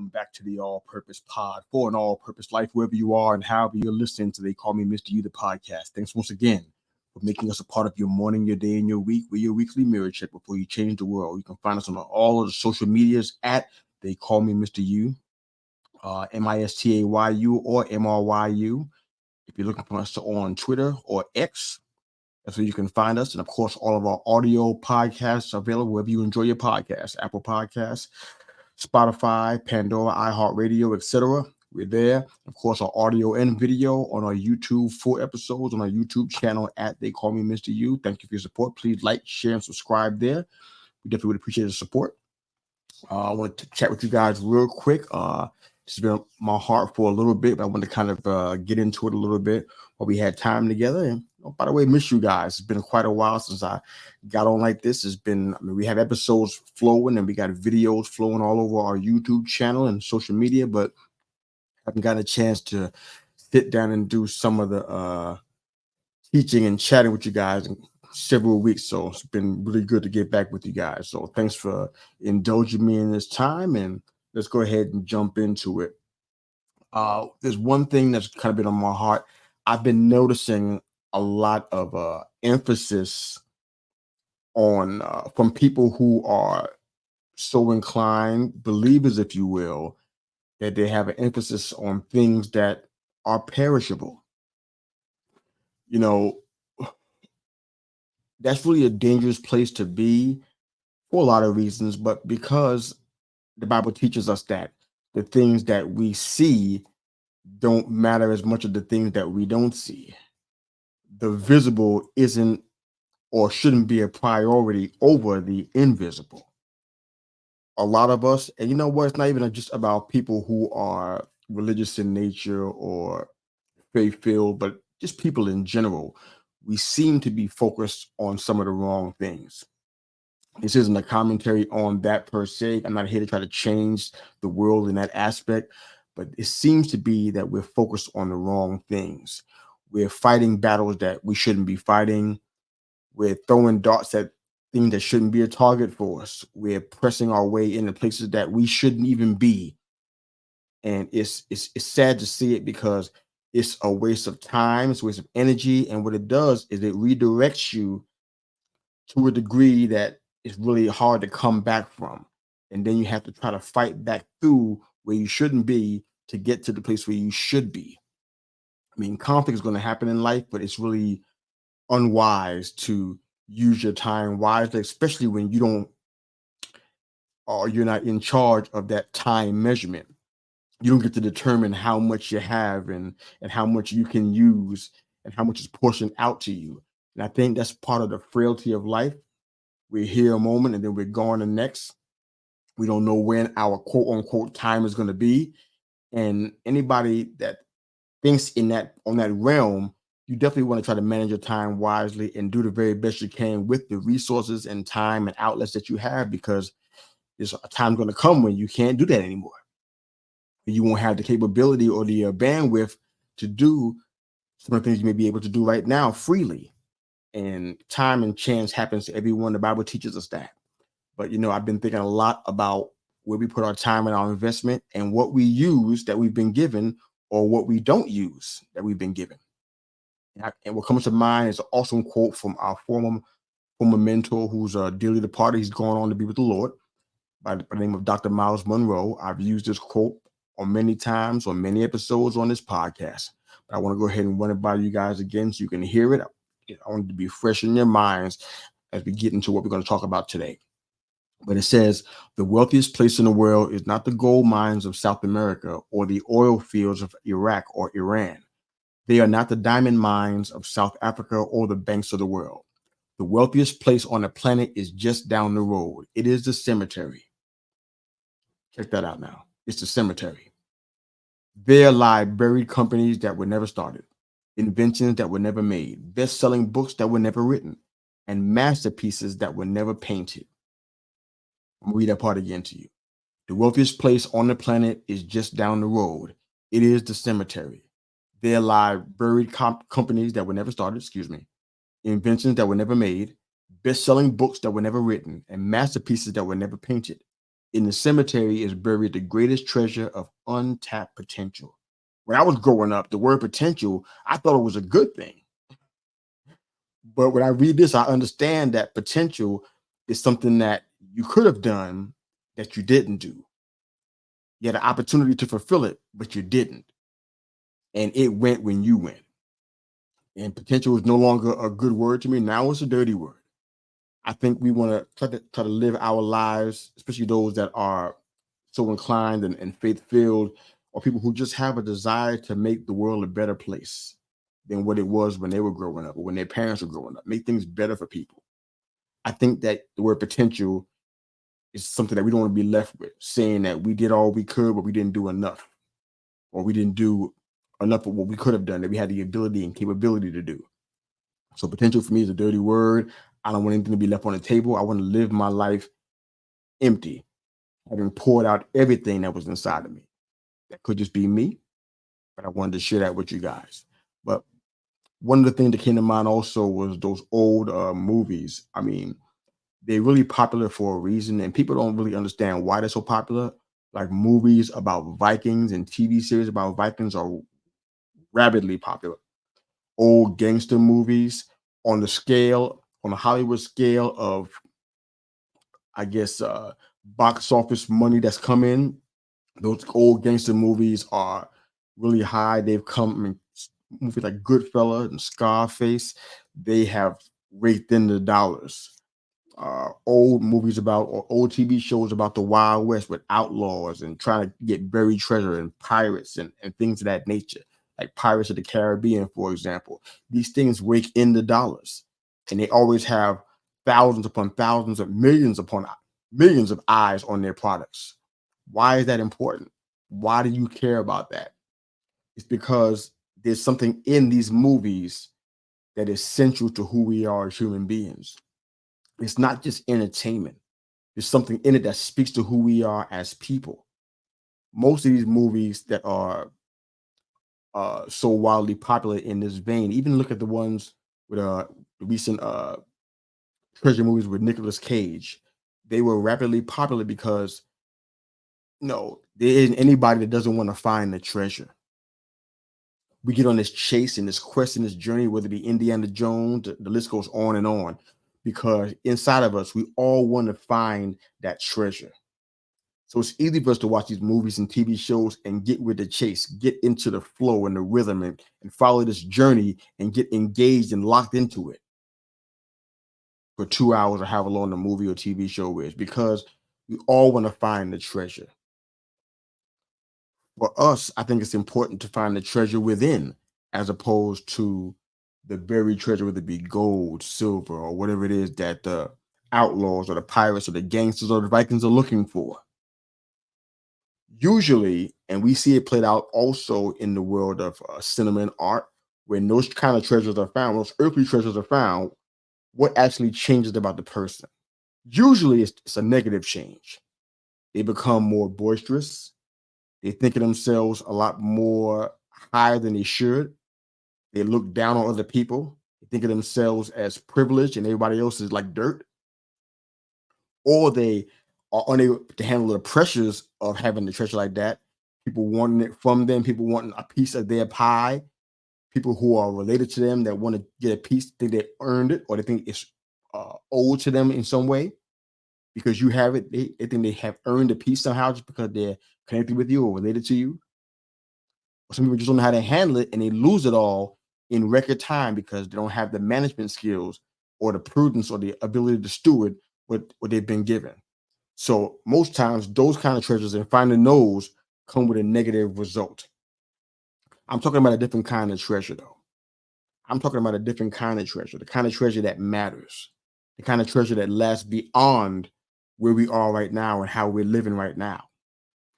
welcome back to the All Purpose Pod for an all purpose life, wherever you are and however you're listening to They Call Me Mr. You, the podcast. Thanks once again for making us a part of your morning, your day, and your week. We're your weekly mirror check before you change the world. You can find us on all of the social medias at They Call Me Mr. You, MISTAYU or MRYU. If you're looking for us on Twitter or X, that's where you can find us. And of course, all of our audio podcasts are available wherever you enjoy your podcasts, Apple Podcasts, Spotify, Pandora, iHeartRadio, etc. We're there. Of course, our audio and video on our YouTube, full episodes on our YouTube channel at They Call Me Mr. You. Thank you for your support. Please like, share, and subscribe there. We definitely would appreciate the support. I want to chat with you guys real quick. It's been on my heart for a little bit, but I want to kind of get into it a little bit while we had time together. And by the way, miss you guys. It's been quite a while since I got on like this. We have episodes flowing and we got videos flowing all over our YouTube channel and social media, but I haven't gotten a chance to sit down and do some of the teaching and chatting with you guys in several weeks. So it's been really good to get back with you guys. So thanks for indulging me in this time, and let's go ahead and jump into it. There's one thing that's kind of been on my heart. I've been noticing a lot of emphasis on from people who are so inclined, believers, if you will, that they have an emphasis on things that are perishable. You know, that's really a dangerous place to be for a lot of reasons, but because the Bible teaches us that the things that we see don't matter as much as the things that we don't see. The visible isn't or shouldn't be a priority over the invisible. A lot of us, and you know what, it's not even just about people who are religious in nature or faith-filled, but just people in general. We seem to be focused on some of the wrong things. This isn't a commentary on that per se. I'm not here to try to change the world in that aspect, but it seems to be that we're focused on the wrong things. We're fighting battles that we shouldn't be fighting. We're throwing darts at things that shouldn't be a target for us. We're pressing our way into places that we shouldn't even be. And it's sad to see it because it's a waste of time, it's a waste of energy. And what it does is it redirects you to a degree that it's really hard to come back from. And then you have to try to fight back through where you shouldn't be to get to the place where you should be. I mean, conflict is going to happen in life, but it's really unwise to use your time wisely, especially when you don't, or you're not in charge of that time measurement. You don't get to determine how much you have and how much you can use and how much is portioned out to you. And I think that's part of the frailty of life. We're here a moment and then we're gone the next. We don't know when our quote unquote time is going to be. And anybody that thinks in that on that realm, you definitely want to try to manage your time wisely and do the very best you can with the resources and time and outlets that you have, because there's a time going to come when you can't do that anymore. You won't have the capability or the bandwidth to do some of the things you may be able to do right now freely. And time and chance happens to everyone. The Bible teaches us that. But, you know, I've been thinking a lot about where we put our time and our investment and what we use that we've been given or what we don't use that we've been given. And what comes to mind is an awesome quote from our former mentor who's dearly departed. He's gone on to be with the Lord by the name of Dr. Miles Monroe. I've used this quote on many times on many episodes on this podcast. But I want to go ahead and run it by you guys again so you can hear it. I want it to be fresh in your minds as we get into what we're going to talk about today. But it says, the wealthiest place in the world is not the gold mines of South America or the oil fields of Iraq or Iran. They are not the diamond mines of South Africa or the banks of the world. The wealthiest place on the planet is just down the road. It is the cemetery. Check that out now. It's the cemetery. There lie buried companies that were never started, inventions that were never made, best-selling books that were never written, and masterpieces that were never painted. I'm gonna read that part again to you. The wealthiest place on the planet is just down the road. It is the cemetery. There lie buried companies that were never started, inventions that were never made, best-selling books that were never written, and masterpieces that were never painted. In the cemetery is buried the greatest treasure of untapped potential. When I was growing up, the word potential, I thought it was a good thing. But when I read this, I understand that potential is something that you could have done that you didn't do. You had an opportunity to fulfill it, but you didn't. And it went when you went. And potential is no longer a good word to me. Now it's a dirty word. I think we want to try to live our lives, especially those that are so inclined and faith filled, or people who just have a desire to make the world a better place than what it was when they were growing up or when their parents were growing up, make things better for people. I think that the word potential is something that we don't want to be left with, saying that we did all we could, but we didn't do enough, or we didn't do enough of what we could have done that we had the ability and capability to do. So potential for me is a dirty word. I don't want anything to be left on the table. I want to live my life empty, having poured out everything that was inside of me. That could just be me, but I wanted to share that with you guys. But one of the things that came to mind also was those old movies. I mean, they're really popular for a reason, and people don't really understand why they're so popular. Like movies about Vikings and TV series about Vikings are rapidly popular. Old gangster movies on the scale, on the Hollywood scale of, I guess, box office money that's come in. Those old gangster movies are really high. They've come, I mean, movies like Goodfella and Scarface, they have raked in the dollars. Old movies about, or old TV shows about the Wild West with outlaws and trying to get buried treasure and pirates and things of that nature, like Pirates of the Caribbean, for example. These things rake in the dollars, and they always have thousands upon thousands of millions upon millions of eyes on their products. Why is that important? Why do you care about that? It's because there's something in these movies that is central to who we are as human beings. It's not just entertainment. There's something in it that speaks to who we are as people. Most of these movies that are so wildly popular in this vein, even look at the ones with the recent treasure movies with Nicolas Cage. They were rapidly popular because no, there isn't anybody that doesn't want to find the treasure. We get on this chase and this quest and this journey, whether it be Indiana Jones, the list goes on and on, because inside of us, we all want to find that treasure. So it's easy for us to watch these movies and TV shows and get with the chase, get into the flow and the rhythm and follow this journey and get engaged and locked into it for 2 hours or however long the movie or TV show is, because we all want to find the treasure. For us, I think it's important to find the treasure within as opposed to the buried treasure, whether it be gold, silver, or whatever it is that the outlaws or the pirates or the gangsters or the Vikings are looking for. Usually, and we see it played out also in the world of cinema and art, when those kind of treasures are found, those earthly treasures are found, what actually changes about the person? Usually, it's a negative change. They become more boisterous. They think of themselves a lot more higher than they should. They look down on other people. They think of themselves as privileged and everybody else is like dirt. Or they are unable to handle the pressures of having the treasure like that. People wanting it from them, people wanting a piece of their pie, people who are related to them that want to get a piece, think they earned it or they think it's owed to them in some way because you have it. They think they have earned a piece somehow just because they're connected with you or related to you. Some people just don't know how to handle it and they lose it all in record time because they don't have the management skills or the prudence or the ability to steward what they've been given. So most times those kind of treasures and finding those come with a negative result. I'm talking about a different kind of treasure though. I'm talking about a different kind of treasure, the kind of treasure that matters, the kind of treasure that lasts beyond where we are right now and how we're living right now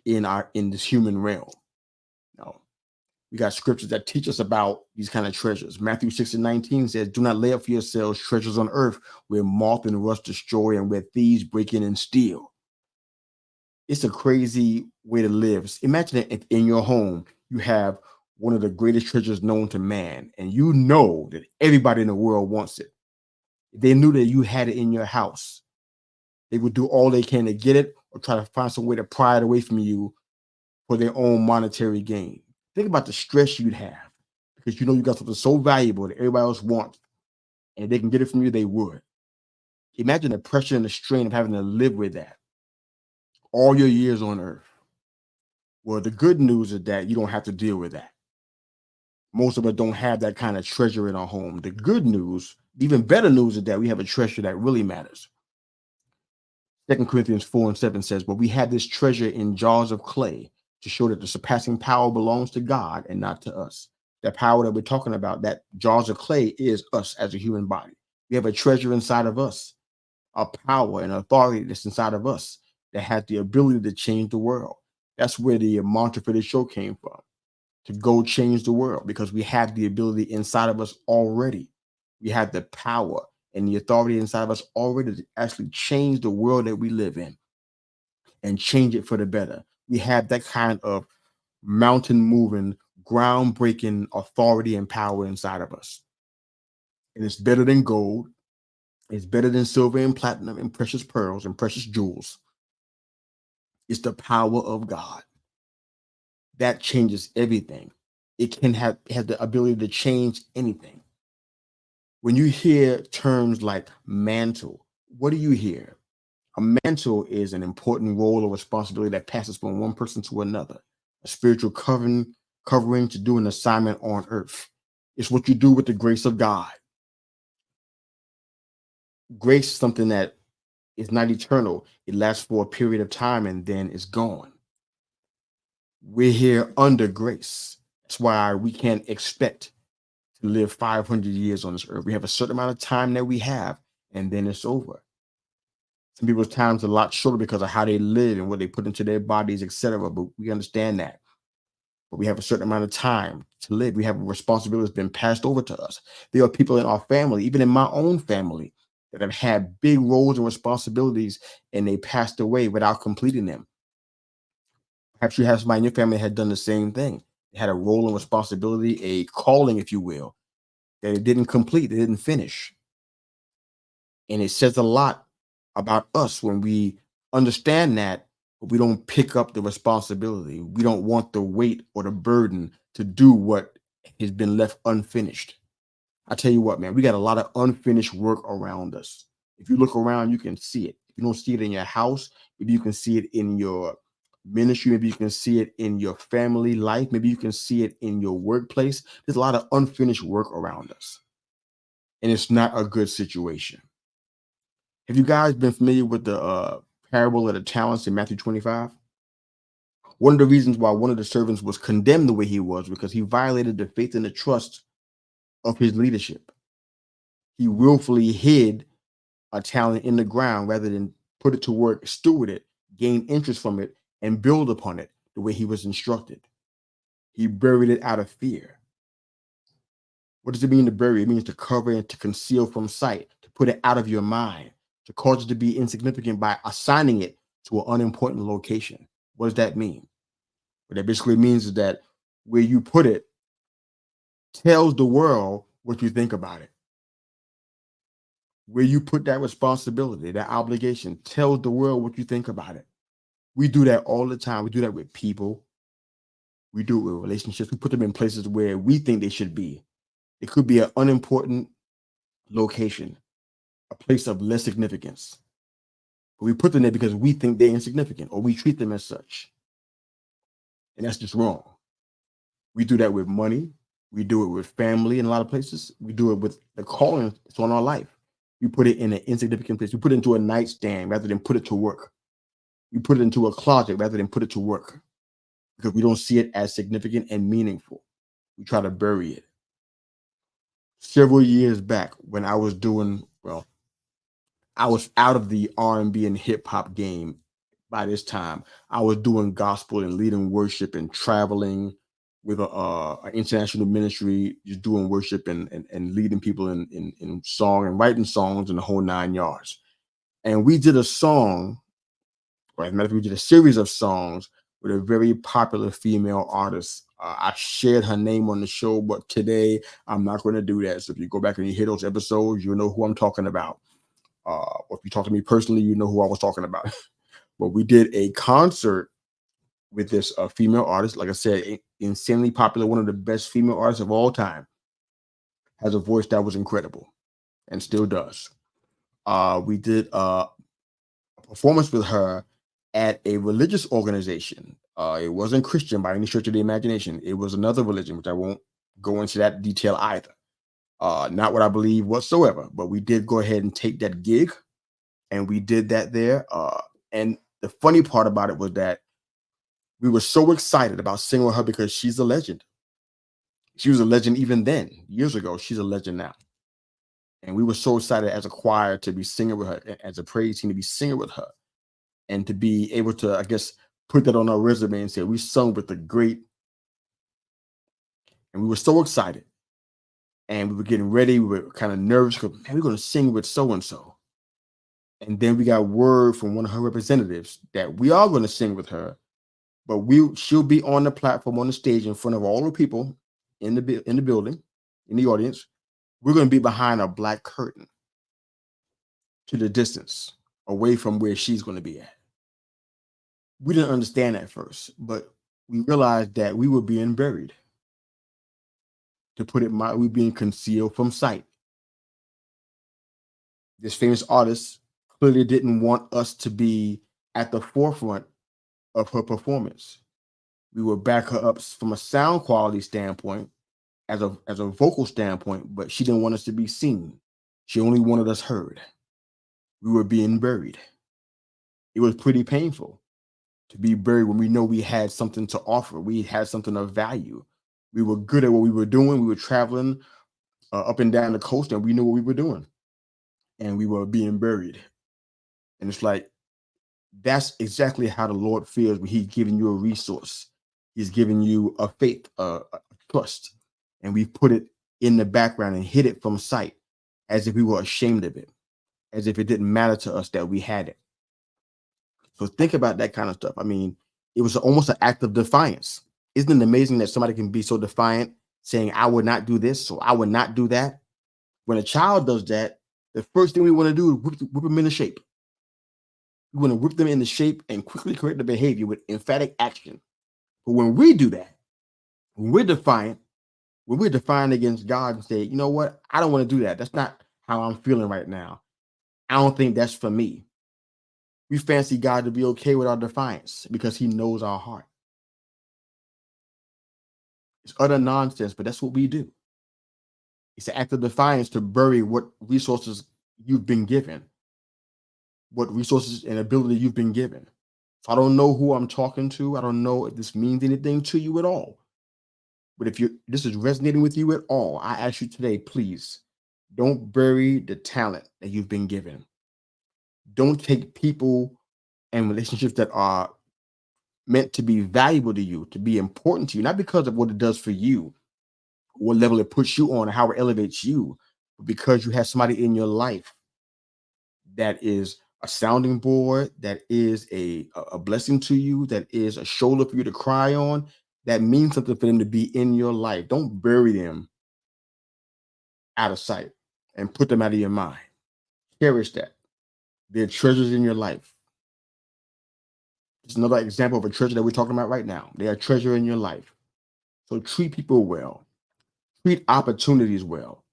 in this human realm. Now, we got scriptures that teach us about these kind of treasures. Matthew 6:19 says, "Do not lay up for yourselves treasures on earth where moth and rust destroy and where thieves break in and steal." It's a crazy way to live. Imagine that in your home, you have one of the greatest treasures known to man, and you know that everybody in the world wants it. If they knew that you had it in your house, they would do all they can to get it, or try to find some way to pry it away from you for their own monetary gain. Think about the stress you'd have because you know you got something so valuable that everybody else wants, and if they can get it from you, they would. Imagine the pressure and the strain of having to live with that all your years on earth. Well, the good news is that you don't have to deal with that. Most of us don't have that kind of treasure in our home. The good news, even better news, is that we have a treasure that really matters. 2 Corinthians 4:7 says, but we have this treasure in jars of clay to show that the surpassing power belongs to God and not to us. That power that we're talking about, that jars of clay, is us as a human body. We have a treasure inside of us, a power and authority that's inside of us that has the ability to change the world. That's where the mantra for this show came from, to go change the world, because we have the ability inside of us already. We have the power and the authority inside of us already to actually change the world that we live in and change it for the better. We have that kind of mountain moving, groundbreaking authority and power inside of us. And it's better than gold. It's better than silver and platinum and precious pearls and precious jewels. It's the power of God that changes everything. It can have the ability to change anything. When you hear terms like mantle, what do you hear? A mantle is an important role or responsibility that passes from one person to another. A spiritual covering to do an assignment on earth. It's what you do with the grace of God. Grace is something that is not eternal. It lasts for a period of time and then it's gone. We're here under grace. That's why we can't expect to live 500 years on this earth. We have a certain amount of time that we have, and then it's over. Some people's time's a lot shorter because of how they live and what they put into their bodies, etc. But we understand that. But we have a certain amount of time to live. We have a responsibility that's been passed over to us. There are people in our family, even in my own family, that have had big roles and responsibilities, and they passed away without completing them. Perhaps you have somebody in your family that had done the same thing. They had a role and responsibility, a calling, if you will, that it didn't complete, they didn't finish. And it says a lot about us when we understand that, but we don't pick up the responsibility. We don't want the weight or the burden to do what has been left unfinished. I tell you what, man, we got a lot of unfinished work around us. If you look around, you can see it. If you don't see it in your house, maybe you can see it in your ministry, maybe you can see it in your family life, maybe you can see it in your workplace. There's a lot of unfinished work around us, and it's not a good situation. Have you guys been familiar with the parable of the talents in Matthew 25? One of the reasons why one of the servants was condemned the way he was because he violated the faith and the trust of his leadership. He willfully hid a talent in the ground rather than put it to work, steward it, gain interest from it, and build upon it the way he was instructed. He buried it out of fear. What does it mean to bury? It means to cover and to conceal from sight, to put it out of your mind, to cause it to be insignificant by assigning it to an unimportant location. What does that mean? What that basically means is that where you put it tells the world what you think about it. Where you put that responsibility, that obligation, tells the world what you think about it. We do that all the time. We do that with people. We do it with relationships. We put them in places where we think they should be. It could be an unimportant location, a place of less significance. But we put them there because we think they're insignificant or we treat them as such. And that's just wrong. We do that with money. We do it with family in a lot of places. We do it with the calling that's on our life. We put it in an insignificant place. We put it into a nightstand rather than put it to work. We put it into a closet rather than put it to work because we don't see it as significant and meaningful. We try to bury it. Several years back when I was doing, well, I was out of the R&B and hip hop game by this time. I was doing gospel and leading worship and traveling with an international ministry, just doing worship and leading people in song and writing songs and the whole 9 yards. And we did a song, or as a matter of fact, we did a series of songs with a very popular female artist. I shared her name on the show, but today I'm not going to do that. So if you go back and you hear those episodes, you'll know who I'm talking about. Or if you talk to me personally, you know who I was talking about. But we did a concert with this female artist. Like I said, insanely popular, one of the best female artists of all time. Has a voice that was incredible and still does. We did a performance with her at a religious organization. It wasn't Christian by any stretch of the imagination. It was another religion, which I won't go into that detail either. Not what I believe whatsoever, but we did go ahead and take that gig, and we did that there. And the funny part about it was that we were so excited about singing with her because she's a legend. She was a legend even then, years ago. She's a legend now. And we were so excited as a choir to be singing with her, as a praise team to be singing with her, and to be able to, I guess, put that on our resume and say we sung with the great. And we were so excited, and we were getting ready. We were kind of nervous because, man, we're going to sing with so and so. And then we got word from one of her representatives that we are going to sing with her, but she'll be on the platform, on the stage, in front of all the people in the building, in the audience. We're going to be behind a black curtain to the distance, away from where she's going to be at. We didn't understand at first, but we realized that we were being buried. To put it mildly, we were being concealed from sight. This famous artist clearly didn't want us to be at the forefront of her performance. We would back her up from a sound quality standpoint, as a vocal standpoint, but she didn't want us to be seen. She only wanted us heard. We were being buried. It was pretty painful to be buried when we know we had something to offer. We had something of value. We were good at what we were doing. We were traveling up and down the coast, and we knew what we were doing. And we were being buried. And it's like, that's exactly how the Lord feels when He's giving you a resource. He's giving you a faith, a trust. And we put it in the background and hid it from sight, as if we were ashamed of it, as if it didn't matter to us that we had it. So think about that kind of stuff. I mean, it was almost an act of defiance. Isn't it amazing that somebody can be so defiant, saying, I would not do this, so I would not do that? When a child does that, the first thing we want to do is whip them into shape. We want to whip them into shape and quickly correct the behavior with emphatic action. But when we do that, when we're defiant, when we're defiant against God and say, you know what, I don't want to do that. That's not how I'm feeling right now. I don't think that's for me. We fancy God to be okay with our defiance because He knows our heart. It's utter nonsense, but that's what we do. It's an act of defiance to bury what resources you've been given, what resources and ability you've been given. So I don't know who I'm talking to. I don't know if this means anything to you at all. But if this is resonating with you at all, I ask you today, please don't bury the talent that you've been given. Don't take people and relationships that are meant to be valuable to you, to be important to you, not because of what it does for you, what level it puts you on, or how it elevates you, but because you have somebody in your life that is a sounding board, that is a blessing to you, that is a shoulder for you to cry on, that means something for them to be in your life. Don't bury them out of sight and put them out of your mind. Cherish that. They're treasures in your life. It's another example of a treasure that we're talking about right now. They are a treasure in your life. So treat people well. Treat opportunities well.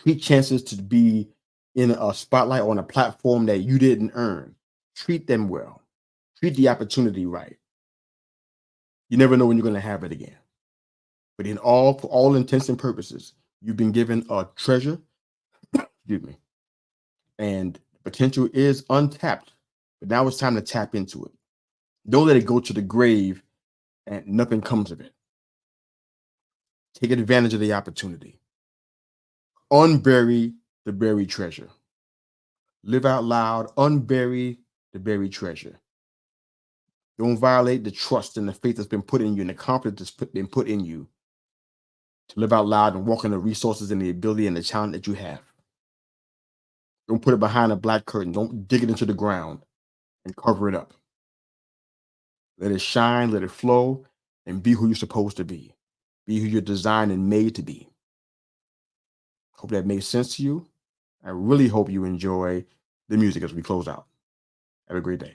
Treat chances to be in a spotlight on a platform that you didn't earn. Treat them well. Treat the opportunity right. You never know when you're going to have it again. But for all intents and purposes, you've been given a treasure, excuse me, and potential is untapped. But now it's time to tap into it. Don't let it go to the grave and nothing comes of it. Take advantage of the opportunity. Unbury the buried treasure. Live out loud. Unbury the buried treasure. Don't violate the trust and the faith that's been put in you and the confidence that's been put in you to live out loud and walk in the resources and the ability and the talent that you have. Don't put it behind a black curtain. Don't dig it into the ground and cover it up. Let it shine, let it flow, and be who you're supposed to be. Be who you're designed and made to be. Hope that made sense to you. I really hope you enjoy the music as we close out. Have a great day.